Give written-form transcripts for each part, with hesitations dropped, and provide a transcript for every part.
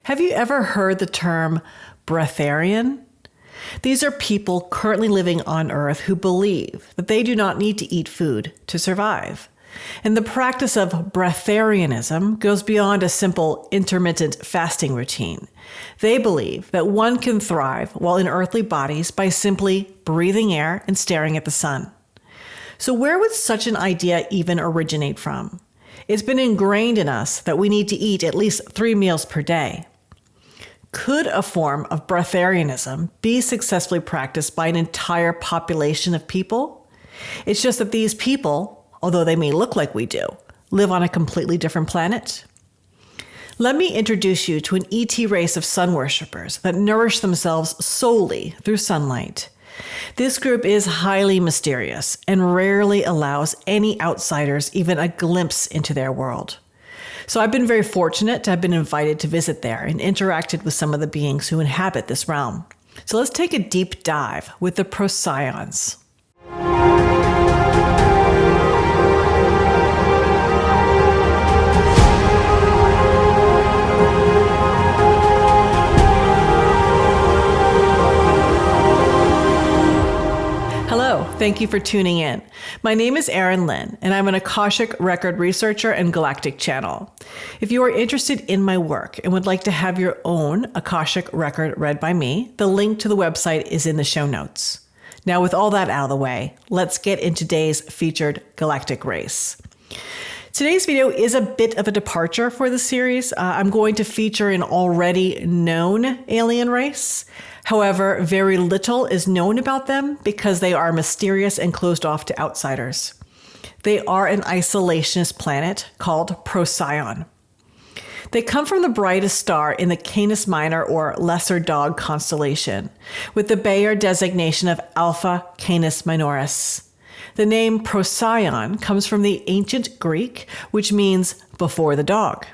Have you ever heard the term breatharian? These are people currently living on Earth who believe that they do not need to eat food to survive. And the practice of breatharianism goes beyond a simple intermittent fasting routine. They believe that one can thrive while in earthly bodies by simply breathing air and staring at the sun. So where would such an idea even originate from? It's been ingrained in us that we need to eat at least 3 meals per day. Could a form of breatharianism be successfully practiced by an entire population of people? It's just that these people, although they may look like we do, live on a completely different planet. Let me introduce you to an ET race of sun worshippers that nourish themselves solely through sunlight. This group is highly mysterious and rarely allows any outsiders even a glimpse into their world. So I've been very fortunate to have been invited to visit there and interacted with some of the beings who inhabit this realm. So let's take a deep dive with the Procyons. Hello, thank you for tuning in. My name is Erin Lynn, and I'm an Akashic record researcher and galactic channel. If you are interested in my work and would like to have your own Akashic record read by me, the link to the website is in the show notes. Now, with all that out of the way, let's get into today's featured galactic race. Today's video is a bit of a departure for the series. I'm going to feature an already known alien race. However, very little is known about them because they are mysterious and closed off to outsiders. They are an isolationist planet called Procyon. They come from the brightest star in the Canis Minor or Lesser Dog constellation, with the Bayer designation of Alpha Canis Minoris. The name Procyon comes from the ancient Greek, which means before the dog,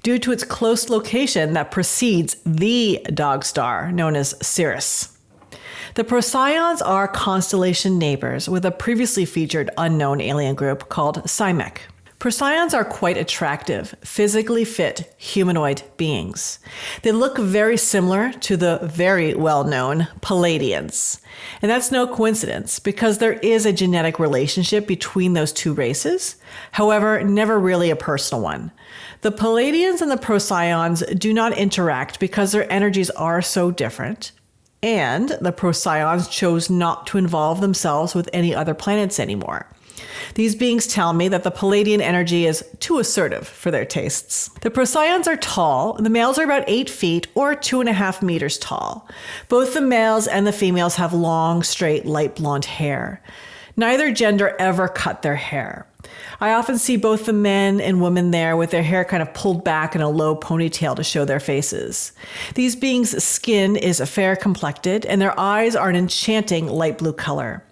due to its close location that precedes the dog star known as Sirius. The Procyons are constellation neighbors with a previously featured unknown alien group called Simek. Procyons are quite attractive, physically fit humanoid beings. They look very similar to the very well-known Palladians. And that's no coincidence because there is a genetic relationship between those two races, however, never really a personal one. The Palladians and the Procyons do not interact because their energies are so different, and the Procyons chose not to involve themselves with any other planets anymore. These beings tell me that the Palladian energy is too assertive for their tastes. The Procyons are tall. The males are about 8 feet or 2.5 meters tall. Both the males and the females have long, straight, light blonde hair. Neither gender ever cut their hair. I often see both the men and women there with their hair kind of pulled back in a low ponytail to show their faces. These beings' skin is fair complected and their eyes are an enchanting light blue color.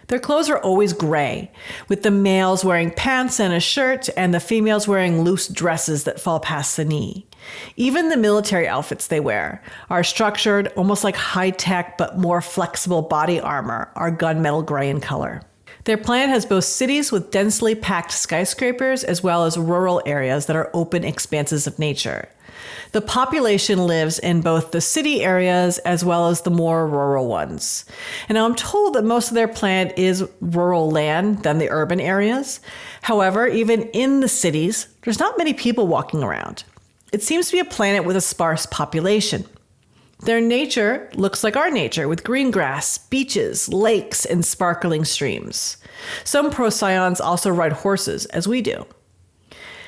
Their clothes are always gray, with the males wearing pants and a shirt and the females wearing loose dresses that fall past the knee. Even the military outfits they wear are structured almost like high-tech but more flexible body armor, are gunmetal gray in color. Their planet has both cities with densely packed skyscrapers as well as rural areas that are open expanses of nature. The population lives in both the city areas as well as the more rural ones. And I'm told that most of their planet is rural land than the urban areas. However, even in the cities, there's not many people walking around. It seems to be a planet with a sparse population. Their nature looks like our nature, with green grass, beaches, lakes, and sparkling streams. Some Procyons also ride horses, as we do.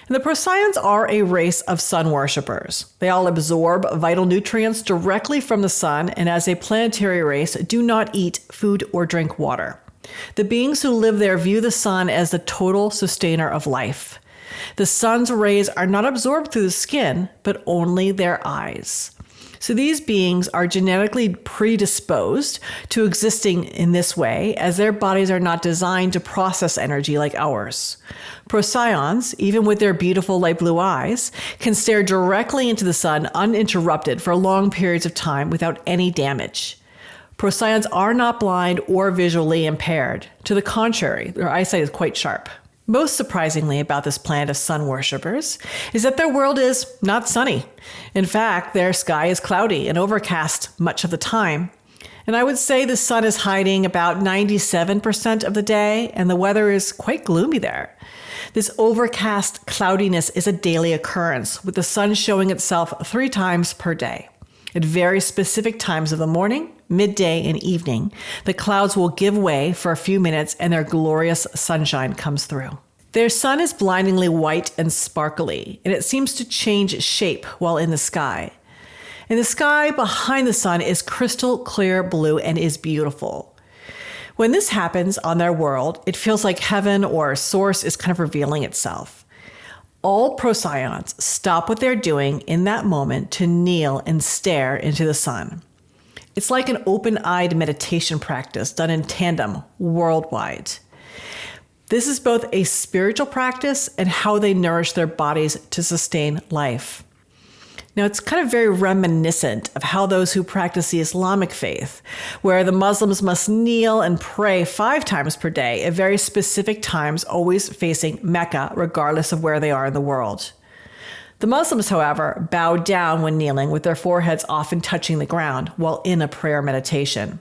And the Procyons are a race of sun worshippers. They all absorb vital nutrients directly from the sun, and as a planetary race, do not eat food or drink water. The beings who live there view the sun as the total sustainer of life. The sun's rays are not absorbed through the skin, but only their eyes. So these beings are genetically predisposed to existing in this way, as their bodies are not designed to process energy like ours. Procyons, even with their beautiful light blue eyes, can stare directly into the sun uninterrupted for long periods of time without any damage. Procyons are not blind or visually impaired. To the contrary, their eyesight is quite sharp. Most surprisingly about this planet of sun worshippers is that their world is not sunny. In fact, their sky is cloudy and overcast much of the time. And I would say the sun is hiding about 97% of the day, and the weather is quite gloomy there. This overcast cloudiness is a daily occurrence, with the sun showing itself 3 times per day. At very specific times of the morning, midday, and evening, the clouds will give way for a few minutes and their glorious sunshine comes through. Their sun is blindingly white and sparkly, and it seems to change shape while in the sky. And the sky behind the sun is crystal clear blue and is beautiful. When this happens on their world, it feels like heaven or source is kind of revealing itself. All Procyons stop what they're doing in that moment to kneel and stare into the sun. It's like an open-eyed meditation practice done in tandem worldwide. This is both a spiritual practice and how they nourish their bodies to sustain life. Now, it's kind of very reminiscent of how those who practice the Islamic faith, where the Muslims must kneel and pray 5 times per day at very specific times, always facing Mecca, regardless of where they are in the world. The Muslims, however, bow down when kneeling, with their foreheads often touching the ground while in a prayer meditation,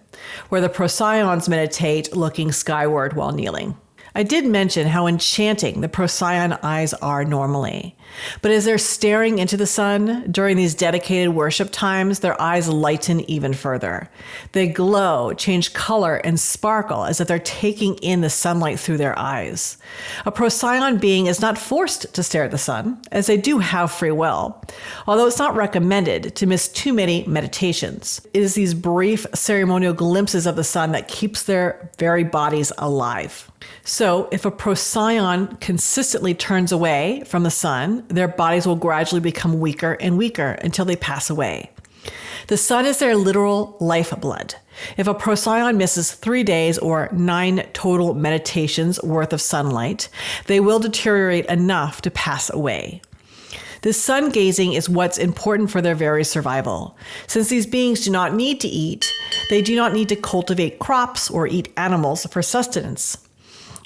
where the Procyons meditate looking skyward while kneeling. I did mention how enchanting the Procyon eyes are normally, but as they're staring into the sun during these dedicated worship times, their eyes lighten even further. They glow, change color, and sparkle as if they're taking in the sunlight through their eyes. A Procyon being is not forced to stare at the sun, as they do have free will, although it's not recommended to miss too many meditations. It is these brief ceremonial glimpses of the sun that keeps their very bodies alive. So if a Procyon consistently turns away from the sun, their bodies will gradually become weaker and weaker until they pass away. The sun is their literal lifeblood. If a Procyon misses 3 days or 9 total meditations worth of sunlight, they will deteriorate enough to pass away. This sun gazing is what's important for their very survival. Since these beings do not need to eat, they do not need to cultivate crops or eat animals for sustenance.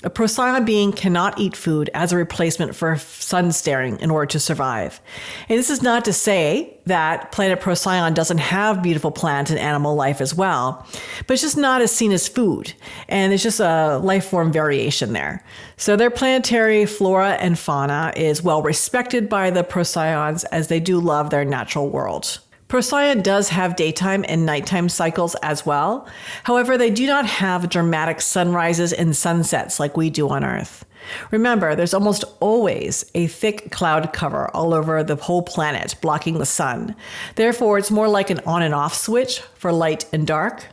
A Procyon being cannot eat food as a replacement for sun staring in order to survive. And this is not to say that planet Procyon doesn't have beautiful plant and animal life as well, but it's just not as seen as food. And there's just a life form variation there. So their planetary flora and fauna is well respected by the Procyons, as they do love their natural world. Procyon does have daytime and nighttime cycles as well. However, they do not have dramatic sunrises and sunsets like we do on Earth. Remember, there's almost always a thick cloud cover all over the whole planet, blocking the sun. Therefore, it's more like an on and off switch for light and dark.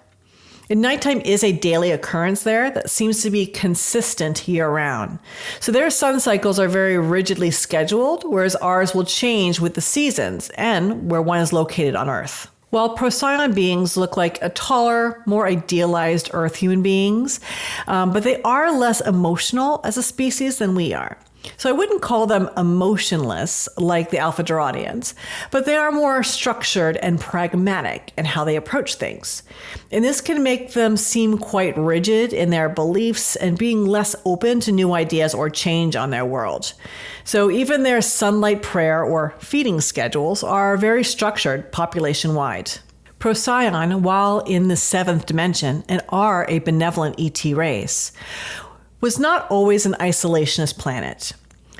And nighttime is a daily occurrence there that seems to be consistent year-round. So their sun cycles are very rigidly scheduled, whereas ours will change with the seasons and where one is located on Earth. While Procyon beings look like a taller, more idealized Earth human beings, but they are less emotional as a species than we are. So I wouldn't call them emotionless like the Alpha Doradians, but they are more structured and pragmatic in how they approach things. And this can make them seem quite rigid in their beliefs and being less open to new ideas or change on their world. So even their sunlight prayer or feeding schedules are very structured population-wide. Procyon, while in the 7th dimension and are a benevolent ET race, was not always an isolationist planet.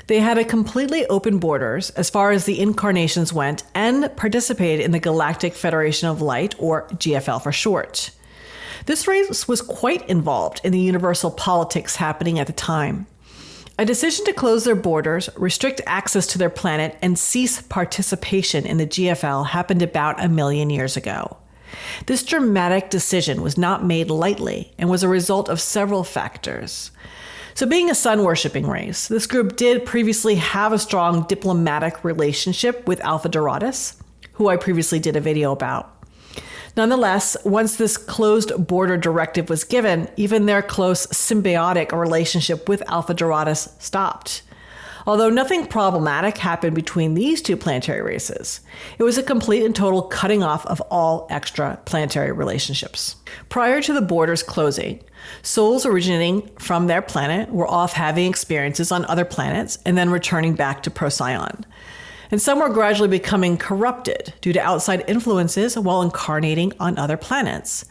They had a completely open borders as far as the incarnations went and participated in the Galactic Federation of Light, or GFL for short. This race was quite involved in the universal politics happening at the time. A decision to close their borders, restrict access to their planet, and cease participation in the GFL happened about 1 million years ago. This dramatic decision was not made lightly and was a result of several factors. So being a sun-worshipping race, this group did previously have a strong diplomatic relationship with Alpha Doradus, who I previously did a video about. Nonetheless, once this closed border directive was given, even their close symbiotic relationship with Alpha Doradus stopped. Although nothing problematic happened between these two planetary races, it was a complete and total cutting off of all extra planetary relationships. Prior to the borders closing, souls originating from their planet were off having experiences on other planets and then returning back to Procyon. And some were gradually becoming corrupted due to outside influences while incarnating on other planets.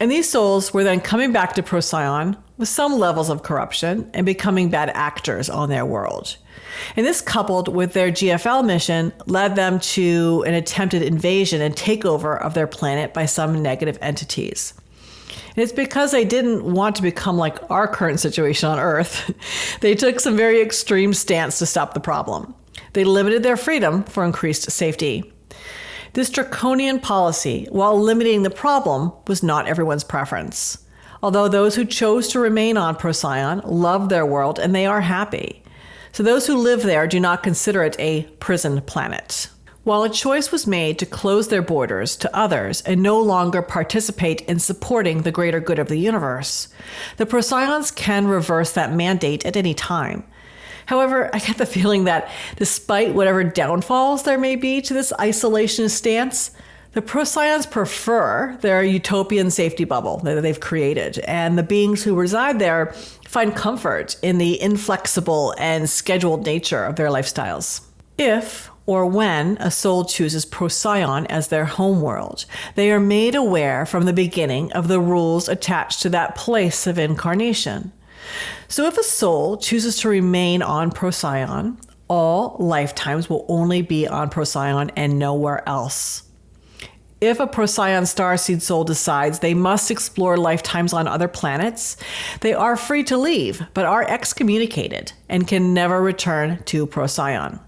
And these souls were then coming back to Procyon with some levels of corruption and becoming bad actors on their world. And this, coupled with their GFL mission, led them to an attempted invasion and takeover of their planet by some negative entities. And it's because they didn't want to become like our current situation on Earth. They took some very extreme stance to stop the problem. They limited their freedom for increased safety. This draconian policy, while limiting the problem, was not everyone's preference. Although those who chose to remain on Procyon love their world and they are happy. So those who live there do not consider it a prison planet. While a choice was made to close their borders to others and no longer participate in supporting the greater good of the universe, the Procyons can reverse that mandate at any time. However, I get the feeling that despite whatever downfalls there may be to this isolationist stance, the Procyons prefer their utopian safety bubble that they've created, and the beings who reside there find comfort in the inflexible and scheduled nature of their lifestyles. If or when a soul chooses Procyon as their homeworld, they are made aware from the beginning of the rules attached to that place of incarnation. So if a soul chooses to remain on Procyon, all lifetimes will only be on Procyon and nowhere else. If a Procyon starseed soul decides they must explore lifetimes on other planets, they are free to leave, but are excommunicated and can never return to Procyon.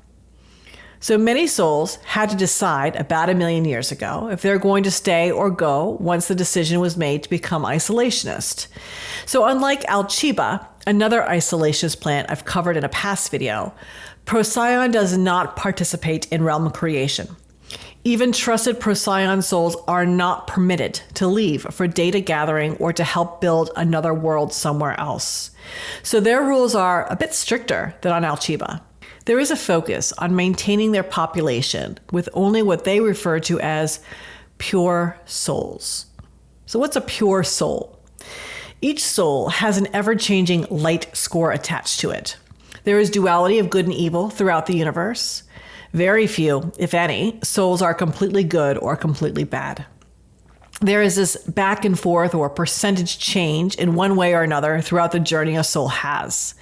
So many souls had to decide about 1 million years ago if they're going to stay or go once the decision was made to become isolationist. So unlike Alchiba, another isolationist planet I've covered in a past video, Procyon does not participate in realm creation. Even trusted Procyon souls are not permitted to leave for data gathering or to help build another world somewhere else. So their rules are a bit stricter than on Alchiba. There is a focus on maintaining their population with only what they refer to as pure souls. So what's a pure soul? Each soul has an ever-changing light score attached to it. There is duality of good and evil throughout the universe. Very few, if any, souls are completely good or completely bad. There is this back and forth or percentage change in one way or another throughout the journey a soul has.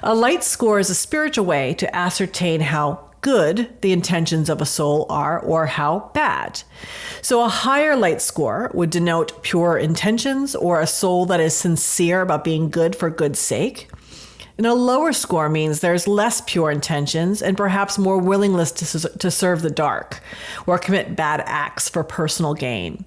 A light score is a spiritual way to ascertain how good the intentions of a soul are or how bad. So a higher light score would denote pure intentions or a soul that is sincere about being good for good's sake. And a lower score means there's less pure intentions and perhaps more willingness to serve the dark or commit bad acts for personal gain.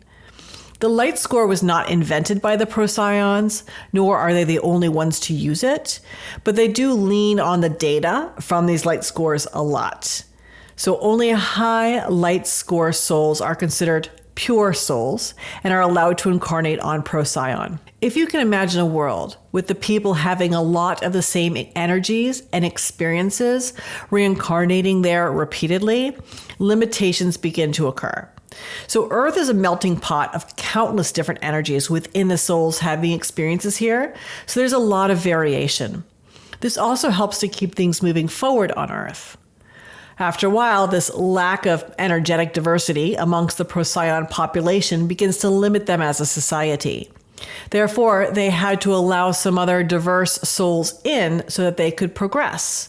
The light score was not invented by the Procyons, nor are they the only ones to use it, but they do lean on the data from these light scores a lot. So only high light score souls are considered pure souls and are allowed to incarnate on Procyon. If you can imagine a world with the people having a lot of the same energies and experiences reincarnating there repeatedly, limitations begin to occur. So Earth is a melting pot of countless different energies within the souls having experiences here, so there's a lot of variation. This also helps to keep things moving forward on Earth. After a while, this lack of energetic diversity amongst the Procyon population begins to limit them as a society. Therefore, they had to allow some other diverse souls in so that they could progress.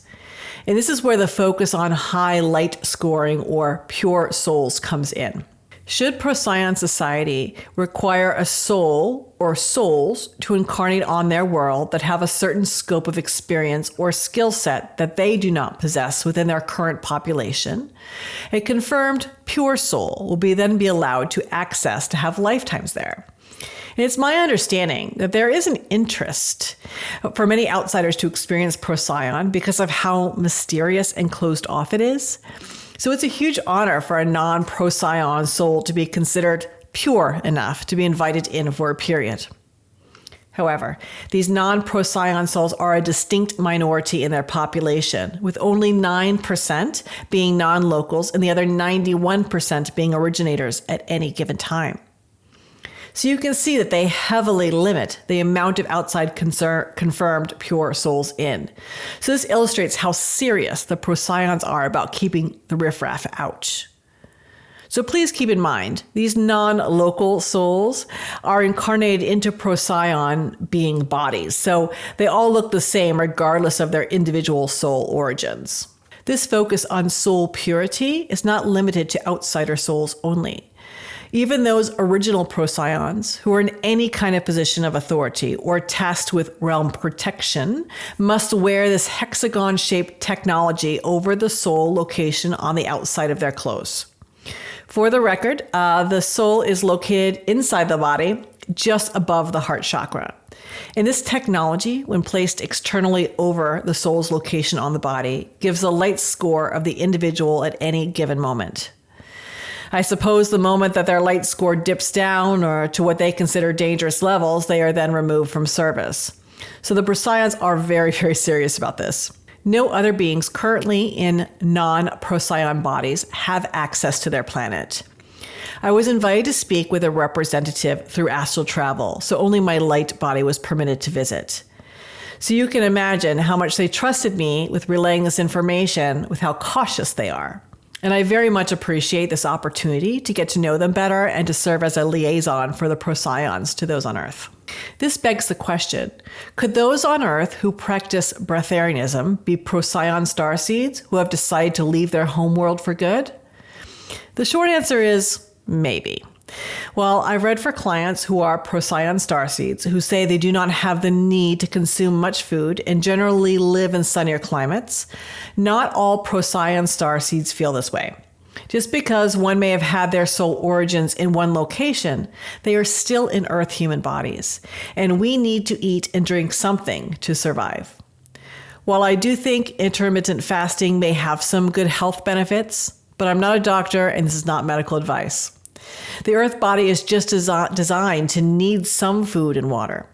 And this is where the focus on high light scoring or pure souls comes in. Should Procyon society require a soul or souls to incarnate on their world that have a certain scope of experience or skill set that they do not possess within their current population, a confirmed pure soul will then be allowed to access to have lifetimes there. And it's my understanding that there is an interest for many outsiders to experience Procyon because of how mysterious and closed off it is. So it's a huge honor for a non-Procyon soul to be considered pure enough to be invited in for a period. However, these non-Procyon souls are a distinct minority in their population, with only 9% being non-locals and the other 91% being originators at any given time. So you can see that they heavily limit the amount of outside confirmed pure souls in. So this illustrates how serious the Procyons are about keeping the riffraff out. So please keep in mind, these non-local souls are incarnated into Procyon being bodies. So they all look the same regardless of their individual soul origins. This focus on soul purity is not limited to outsider souls only. Even those original Procyons who are in any kind of position of authority or tasked with realm protection must wear this hexagon-shaped technology over the soul location on the outside of their clothes. For the record, the soul is located inside the body, just above the heart chakra. And this technology, when placed externally over the soul's location on the body, gives a light score of the individual at any given moment. I suppose the moment that their light score dips down or to what they consider dangerous levels, they are then removed from service. So the Procyons are very, very serious about this. No other beings currently in non-Procyon bodies have access to their planet. I was invited to speak with a representative through astral travel, so only my light body was permitted to visit. So you can imagine how much they trusted me with relaying this information, with how cautious they are. And I very much appreciate this opportunity to get to know them better and to serve as a liaison for the Procyons to those on Earth. This begs the question, could those on Earth who practice breatharianism be Procyon starseeds who have decided to leave their homeworld for good? The short answer is maybe. Well, I've read for clients who are Procyon starseeds who say they do not have the need to consume much food and generally live in sunnier climates. Not all Procyon starseeds feel this way. Just because one may have had their soul origins in one location, they are still in Earth human bodies, and we need to eat and drink something to survive. While I do think intermittent fasting may have some good health benefits, but I'm not a doctor and this is not medical advice. The Earth body is just designed to need some food and water.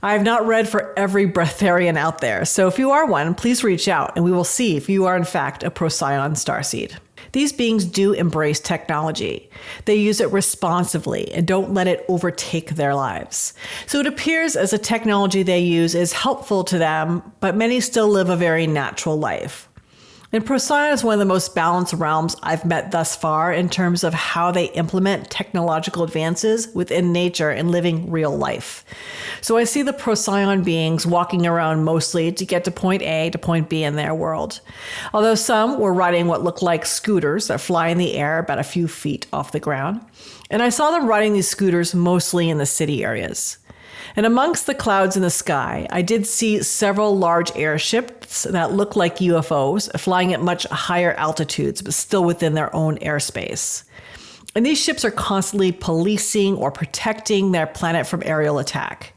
I have not read for every breatharian out there, so if you are one, please reach out and we will see if you are in fact a Procyon starseed. These beings do embrace technology. They use it responsively and don't let it overtake their lives. So it appears as the technology they use is helpful to them, but many still live a very natural life. And Procyon is one of the most balanced realms I've met thus far in terms of how they implement technological advances within nature and living real life. So I see the Procyon beings walking around mostly to get to point A to point B in their world. Although some were riding what look like scooters that fly in the air about a few feet off the ground. And I saw them riding these scooters mostly in the city areas. And amongst the clouds in the sky, I did see several large airships that look like UFOs flying at much higher altitudes, but still within their own airspace. And these ships are constantly policing or protecting their planet from aerial attack.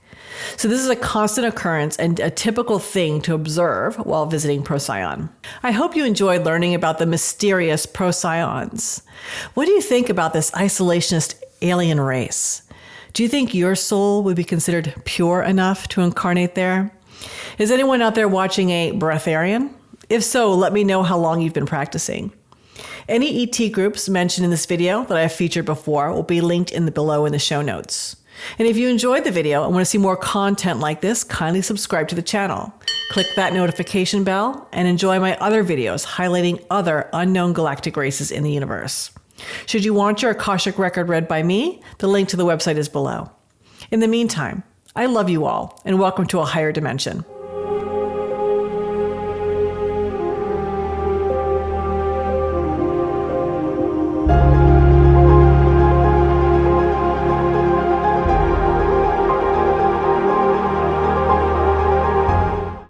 So this is a constant occurrence and a typical thing to observe while visiting Procyon. I hope you enjoyed learning about the mysterious Procyons. What do you think about this isolationist alien race? Do you think your soul would be considered pure enough to incarnate there? Is anyone out there watching a breatharian? If so, let me know how long you've been practicing. Any ET groups mentioned in this video that I've featured before will be linked below in the show notes. And if you enjoyed the video and want to see more content like this, kindly subscribe to the channel. Click that notification bell and enjoy my other videos highlighting other unknown galactic races in the universe. Should you want your Akashic record read by me, the link to the website is below. In the meantime, I love you all and welcome to a higher dimension.